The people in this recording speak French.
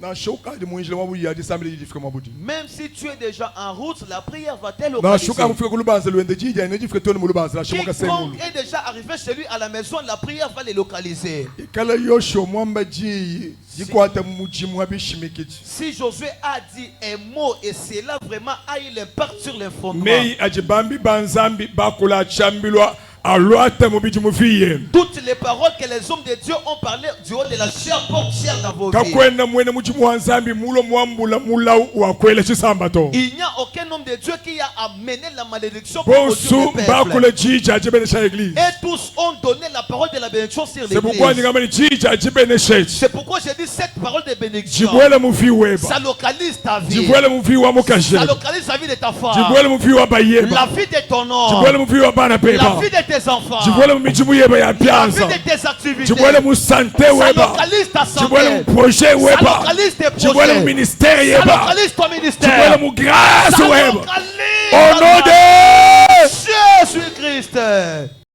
Même si tu es déjà en route, la prière va te localiser. Quiconque est déjà arrivé chez lui à la maison, la prière va les localiser. Si Josué a dit un mot et cela vraiment a eu l'impact sur les fondements. Toutes les paroles que les hommes de Dieu ont parlé du haut de la chair portent chair dans vos vies. Il n'y a aucun homme de Dieu qui a amené la malédiction pour le peuple. Et tous ont donné la parole de la bénédiction sur l'église. C'est pourquoi j'ai dit cette parole de bénédiction. Ça localise ta vie. Ça localise la vie de ta femme. La vie de ton homme. La vie de tes enfants. La vie de tes activités. Ça localise ta santé. Ça localise tes projets. Ça localise ton ministère. Ça localise. Au nom de